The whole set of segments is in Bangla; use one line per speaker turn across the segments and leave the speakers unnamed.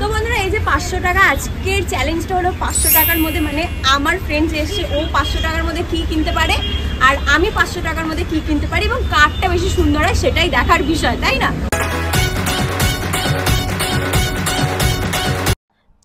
তো বন্ধুরা এই যে 500 টাকা আজকের চ্যালেঞ্জটা হলো 500 টাকার মধ্যে, মানে আমার ফ্রেন্ড এসে ও 500 টাকার মধ্যে কি কিনতে পারে আর আমি 500 টাকার মধ্যে কি কিনতে পারি এবং কারটা বেশি সুন্দর হয় সেটাই দেখার বিষয়, তাই না?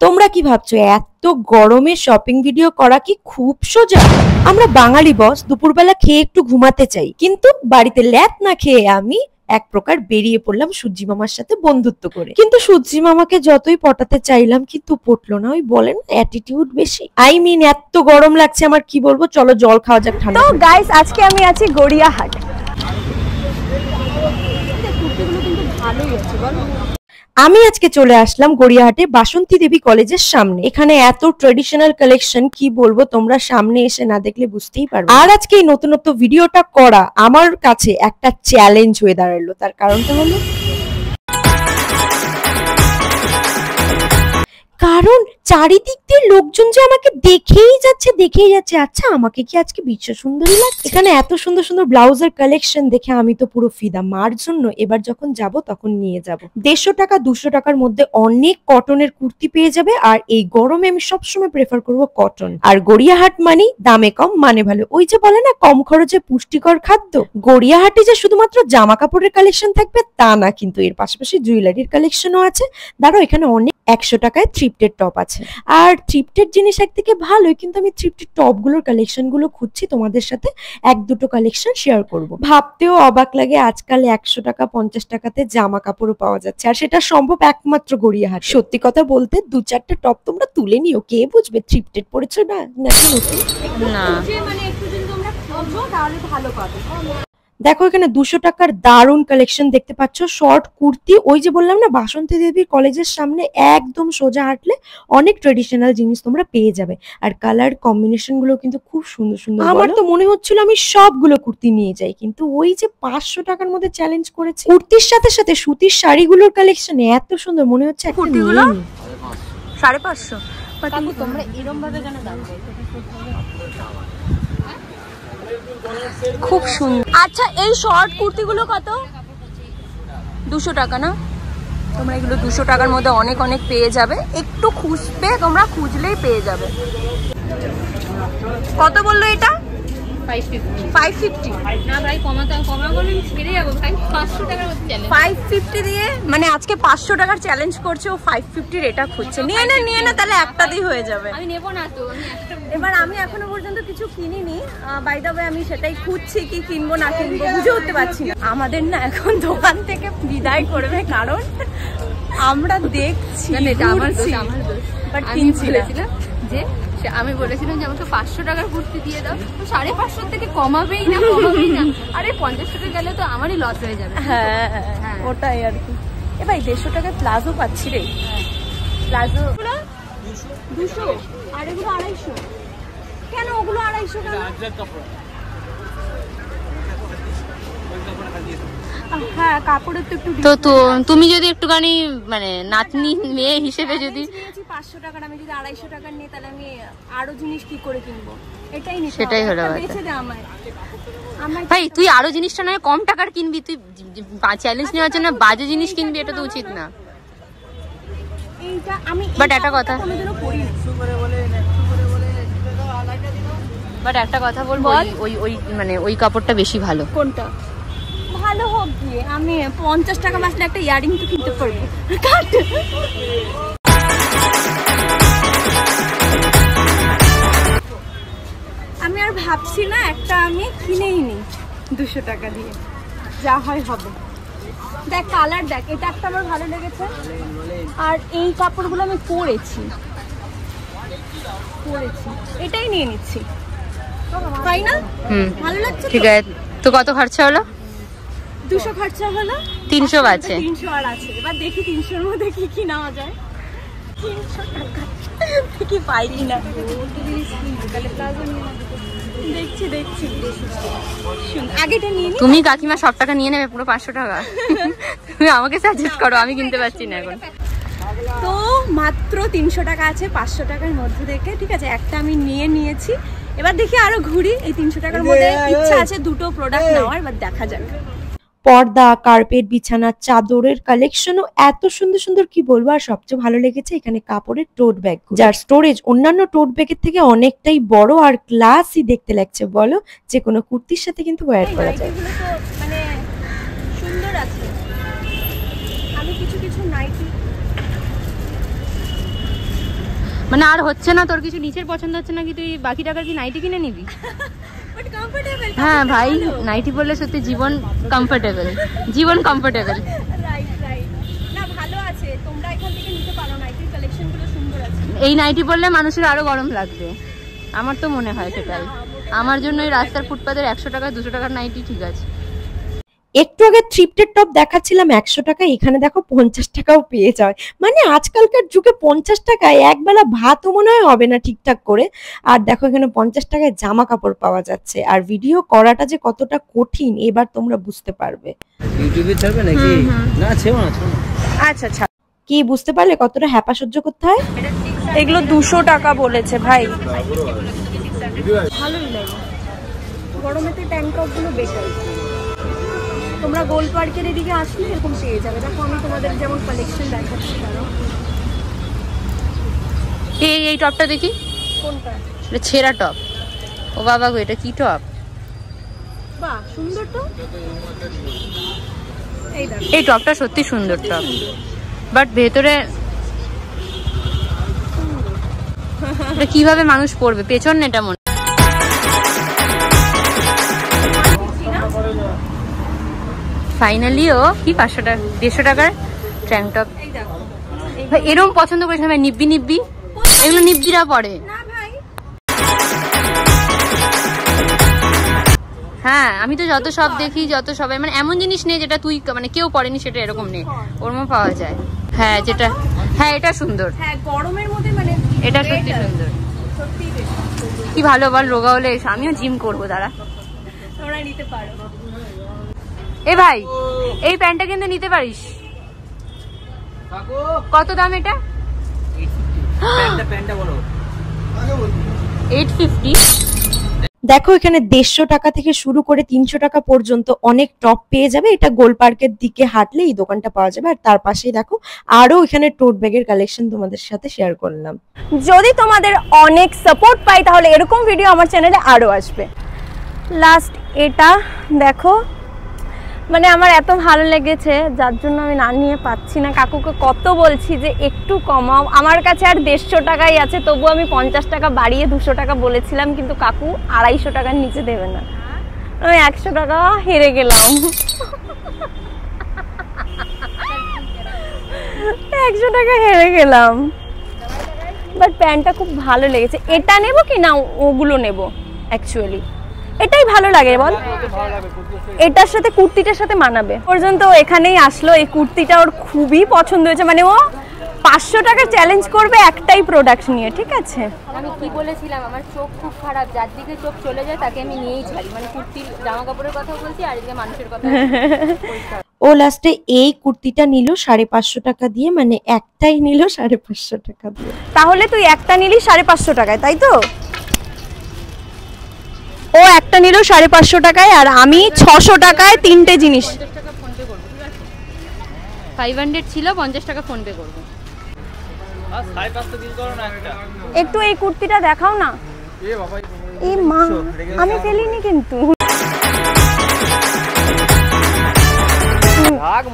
তোমরা কি ভাবছো এত গরমে শপিং ভিডিও করা কি খুব সোজা? আমরা বাঙালি বস দুপুরবেলা খেয়ে একটু ঘুমাতে চাই, কিন্তু বাড়িতে ল্যাপ না খেয়ে আমি এক প্রকার বেরিয়ে পড়লাম সূর্যি মামার সাথে বন্ধুত্ব করে। কিন্তু সূর্যি মামাকে যতই পটাতে চাইলাম কিন্তু পটলো না, ওই বলেন অ্যাটিটিউড বেশি। আই মিন এত গরম লাগছে আমার, কি বলবো, চলো জল খাওয়া যাক ঠান্ডা।
তো গাইস আজকে আমি আছি গড়িয়াহাট। কুর্তিগুলো কিন্তু ভালোই আছে বলো।
আমি আজকে চলে আসলাম গড়িয়াহাটে বাসন্তী দেবী কলেজের সামনে। এখানে এত ট্রেডিশনাল কালেকশন কি বলবো, তোমরা সামনে এসে না দেখলে বুঝতেই পারবে। আর আজকে এই নতুনত্ব ভিডিওটা করা আমার কাছে একটা চ্যালেঞ্জ হয়ে দাঁড়ালো। তার কারণটা হলো কারণ চারিদিক দিয়ে লোকজন যে আমাকে দেখেই যাচ্ছে। আচ্ছা আমাকে কি আজকে বিশ্ব সুন্দরী লাগছে? এখানে এত সুন্দর সুন্দর ব্লাউজের কালেকশন দেখে আমি তো পুরো ফিদা। মার জন্য এবার যখন যাব তখন নিয়ে যাব। 150 টাকা 200 টাকার মধ্যে অনেক কটনের কুর্তি পেয়ে যাবে। আর এই গরমে আমি সবসময় প্রেফার করব কটন। আর গড়িয়াহাট মানে দামে কম মানে ভালো। ওই যে বলে না কম খরচে পুষ্টিকর খাদ্য। গড়িয়াহাটে যে শুধুমাত্র জামা কাপড়ের কালেকশন থাকবে তা না, কিন্তু এর পাশাপাশি জুয়েলারির কালেকশনও আছে। দাঁড়াও, এখানে অনেক 100 টাকায় থ্রিফটেড টপ আছে। আর থ্রিফটেড জিনিস একদিকে ভালোই, কিন্তু আমি থ্রিফটেড টপ গুলোর কালেকশন গুলো খুঁজছি, তোমাদের সাথে 1-2টো কালেকশন শেয়ার করব। ভাবতেও অবাক লাগে আজকাল 100 টাকা 50 টাকাতে জামা কাপড়ও পাওয়া যাচ্ছে, আর সেটা সম্ভব একমাত্র গড়িয়াহাট। সত্যি কথা বলতে 2-4টে টপ তোমরা তুলে নিও, কে বুঝবে থ্রিফটেড পড়েছো না নাকি নতুন। না
মানে একটু যদি তোমরা খোঁজো তাহলে ভালো পাবে।
দেখো এখানে 200 টাকার দারুণ কালেকশন দেখতে পাচ্ছ, শর্ট কুর্তি। ওই যে বললাম না বাসন্তী দেবী কলেজের সামনে একদম সোজা হাঁটলে অনেক ট্রেডিশনাল জিনিস তোমরা পেয়ে যাবে। আর কালার কম্বিনেশন গুলো কিন্তু খুব সুন্দর সুন্দর। আমার তো মনে হচ্ছিল আমি সবগুলো কুর্তি নিয়ে যাই, কিন্তু ওই যে 500 টাকার মধ্যে চ্যালেঞ্জ করেছে, কুর্তির সাথে সাথে সুতির শাড়িগুলোর কালেকশন এত সুন্দর মনে হচ্ছে
কুর্তিগুলো 550। তোমরা এরকম ভাবে কেন দাম বলছো? খুব সুন্দর। আচ্ছা এই শর্ট কুর্তিগুলো কত? 200 টাকা না? তোমরা এগুলো 200 টাকার মধ্যে অনেক অনেক পেয়ে যাবে। একটু খুঁজবে, তোমরা খুঁজলেই পেয়ে যাবে। কত বললো এটা? 550 না ভাই, কমা বলে ছেড়ে যাবো ভাই। 500 টাকার মধ্যে চ্যালেঞ্জ 550 দিয়ে, মানে আজকে 500 টাকার চ্যালেঞ্জ করছে ও 550 এটা খুঁজছে। নিয়ে না তাহলে একটাতেই হয়ে যাবে। আমি নেব না তো, এবার আমি এখনো পর্যন্ত কিছু কিনিনি। বাই দ্য ওয়ে আমি সেটাই খুঁজছি কি কিনবো না কিনবো, বুঝে উঠতে পারছি না। আমাদের না এখন দোকান থেকে বিদায় করবে, কারণ আমরা দেখছি এটা আমার দোষ বাট কিনছি না। যে আমি বলেছিলাম যে আমাকে 500 টাকার কুর্তি দিয়ে দাও, 550 থেকে কমাবেই না। আরে 50 টাকা গেলে তো আমারই লস হয়ে যাবে। হ্যাঁ ওটাই আর কি। এবার 150 টাকায় প্লাজো পাচ্ছি রে। প্লাজো 200 আর এগুলো 250। কেন ওগুলো 250 কেন? হ্যাঁ কাপড়ের তো একটু। তো তুমি যদি একটুখানি মানে নাতনি মেয়ে হিসেবে যদি 500 টাকার আমি যদি 250 টাকার নিই তাহলে আমি আরো জিনিস কি করে কিনবো? এটাই নিতে হবে। সেটাই হলো বেঁচে দে আমায়। ভাই তুই আরো জিনিসটা নয় কম টাকার কিনবি, তুই চ্যালেঞ্জ নেওয়ার জন্য বাজে জিনিস কিনবি, এটা তো উচিত না। এইটা আমি বাট একটা কথা কোনোদিনও করিনি। বাট একটা কথা বলবো, ওই মানে ওই কাপড়টা বেশি ভালো। কোনটা ভালো হোক গিয়ে আমি 50 টাকা বাঁচলে একটা ইয়ারিং তো কিনতে পারবো। আমি আর ভাবছি না, একটা আমি কিনেই নিই 200 টাকা দিয়ে, যা হয় হবে। দেখ কালার দেখ, এটা একটা আমার ভালো লেগেছে। আর এই কাপড়গুলো আমি পরেছি, এটাই নিয়ে নিচ্ছি, তাই না? ভালো লাগছে। ঠিক আছে, তো কত খরচা হলো? 200 খরচা হলো, 300 আছে। 300 আর আছে। এবার দেখি 300 এর মধ্যে কি কি নেওয়া যায়। 300 টাকা কি পাই কিনা। দেখছি আগেটা নিয়ে নি। তুমি কাকিমা সব টাকা নিয়ে নেবে, পুরো 500 টাকা। তুমি আমাকে সাজেস্ট করো, আমি কিনতে পারছি না এখন। তো মাত্র 300 টাকা আছে 500 টাকার মধ্যে থেকে। ঠিক আছে, একটা আমি নিয়েছি। এবার দেখি আরো ঘুরি। এই 300 টাকার মধ্যে ইচ্ছা আছে 2টো প্রোডাক্ট নেওয়ার, এবার দেখা যাক।
পর্দা, কার্পেট, বিছানা, চাদরের কালেকশনও এত সুন্দর সুন্দর, কি বলবো। আর সবচেয়ে ভালো লেগেছে এখানে কাপড়ের টোট ব্যাগ, যার স্টোরেজ অন্যান্য টোট ব্যাগের থেকে অনেকটাই বড় আর ক্লাসি দেখতে লাগছে বলো। যে কোনো কুর্তির সাথে কিন্তু ওয়্যার করা যায়।
মানে সুন্দর আছে। আমি কিছু কিছু নাইটি
মানে আর হচ্ছে না, তোর কিছু নিচের পছন্দ হচ্ছে না কি তুই বাকি টাকার কি নাইটি কিনে নিবি? হ্যাঁ ভাই, নাইটি পরলে সত্যি জীবন কমফোর্টেবল, জীবন কমফোর্টেবল।
না ভালো আছে, তোমরা এখান থেকে নিতে পারো, নাইটির কালেকশনগুলো সুন্দর আছে।
এই নাইটি পরলে মানুষের আরো গরম লাগবে, আমার তো মনে হয় সেটাই। আমার জন্য এই রাস্তার ফুটপাতের 100 টাকা 200 টাকার নাইটি ঠিক আছে।
একটু আগে থ্রিফটের টপ দেখাচ্ছিলাম 100 টাকা, এখানে দেখো 50 টাকাও পেয়ে যায়। মানে আজকালকার যুগে 50 টাকায় একবেলা ভাতও মনে হয় হবে না ঠিকঠাক করে। আর দেখো এখানে 50 টাকায় জামা কাপড় পাওয়া যাচ্ছে। আর ভিডিও করাটা যে কতটা কঠিন এবার তোমরা বুঝতে পারবে।
ইউটিউবে ছাড়বে নাকি? না ছেও না।
আচ্ছা আচ্ছা,
কি বুঝতে পারলে কতটা হ্যাপা সহ্য করতে হয়?
এগুলো 200 টাকা বলেছে ভাই। ভালোই লাগে, গরমেতে ট্যাঙ্ক টপগুলো বেটার। তোমরা গোল পার্কের এদিকে আসলে এরকম পেয়ে যাবে। দেখো আমি তোমাদের যেমন কালেকশন দেখাচ্ছি।
এই টপটা দেখি।
কোনটা?
এটা ছেঁড়া টপ। ও বাবা গো, এটা কি টপ?
বাহ সুন্দর তো।
এই টপটা সত্যি সুন্দর টপ, বাট ভেতরে এটা কিভাবে মানুষ পরবে? পেছন এটা মনে ফাইনালিও কি 500 টাকা 150 টাকার ট্যাঙ্ক টপ। ভাই এরকম পছন্দ করিস না ভাই, নিব্বি নিব্বি, এগুলো নিব্বিরা পরে। হ্যাঁ আমি তো যত সব দেখি, যত সবাই মানে এমন জিনিস নেই যেটা তুই মানে কেউ পড়েনি সেটা এরকম নেই, ওর মধ্যে পাওয়া যায়। হ্যাঁ যেটা, হ্যাঁ এটা সুন্দর,
হ্যাঁ গরমের মধ্যে মানে
এটা সত্যি সুন্দর।
সত্যি
কি ভালো বল, রোগা হলে আমিও জিম করবো, দাঁড়া।
তোমরা নিতে পারো।
এ ভাই এই প্যান্টটা কিন্তু নিতে পারিস। কত দাম এটা? 850।
দেখো এখানে 150 টাকা থেকে শুরু করে 300 টাকা পর্যন্ত অনেক টপ পেয়ে যাবে। এটা গোল পার্কের দিকে হাঁটলে এই দোকানটা পাওয়া যাবে। আর তার পাশেই দেখো আরো এখানে টোট ব্যাগের কালেকশন তোমাদের সাথে শেয়ার করলাম।
যদি তোমাদের অনেক সাপোর্ট পাই তাহলে এরকম ভিডিও আমার চ্যানেলে আরো আসবে। লাস্ট এটা দেখো, মানে আমার এত ভালো লেগেছে যার জন্য আমি না নিয়ে পাচ্ছি না। কাকুকে কত বলছি যে একটু কমাও, আমার কাছে আর 150 টাকাই আছে, তবু আমি 50 টাকা বাড়িয়ে 200 টাকা বলেছিলাম, কিন্তু কাকু 250 টাকার নিচে দেবে না। আমি 100 টাকা হেরে গেলাম। 100 টাকা হেরে গেলাম। বাট প্যান্টটা খুব ভালো লেগেছে। এটা নেব কি না ওগুলো নেব? অ্যাকচুয়ালি এটাই ভালো লাগে বল, এটার সাথে কুর্তিটার সাথে মানাবে। পর্যন্ত এখানেই আসলো, এই কুর্তিটা ওর খুবই পছন্দ হয়েছে। মানে ও 500 টাকা চ্যালেঞ্জ করবে একটাই প্রোডাক্ট নিয়ে, ঠিক আছে?
আমি কি বলেছিলাম, আমার চোখ খুব খারাপ, যার দিকে চোখ চলে যায় তাকে আমি নিয়েই ছাড়ি। মানে কুর্তির জামা কাপড়ের কথা বলছি আর এদিকে মানুষের কথা।
ও লাস্টে এই কুর্তিটা নিল 550 টাকা দিয়ে, মানে একটাই নিল 550 টাকা দিয়ে।
তাহলে তুই একটা নিলি 550 টাকায়, তাই তো? ও একটা নিল 550 টাকায় আর আমি 600 টাকায় তিনটে জিনিস।
50 টাকা ফোন পে করবো, ঠিক আছে? 500 ছিল, 50 টাকা ফোন পে করবো।
একটু এই কুর্তিটা দেখাও না। এই মা, আমি ফেলিনি কিন্তু।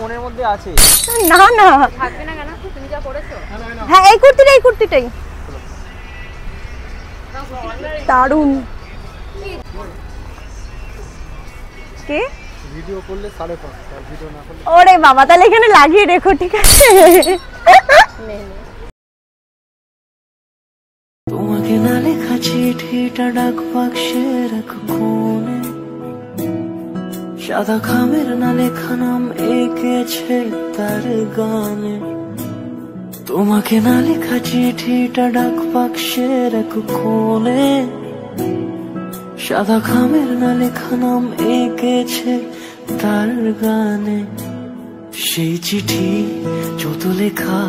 মনের মধ্যে আছে
না না
থাকবে না কেন, তুমি যা করেছো।
হ্যাঁ এই কুর্তিটাই দারুন। কে
ভিডিও করলে 5.5, আর ভিডিও না করলে
ওরে বাবা, তাহলে এখানে লাগিয়ে রেখো, ঠিক আছে?
তোমাকে না লেখা চিঠিটা ডাক বাক্সে রাখো কোণে, সাদা খামের না লেখা নাম এঁকেছে তার গানে। তোমাকে না লেখা চিঠিটা ডাক বাক্সে রাখো কোণে, সাদা খামের না লেখা নাম এঁকেছে তার গানে। সেই চিঠি যত লেখা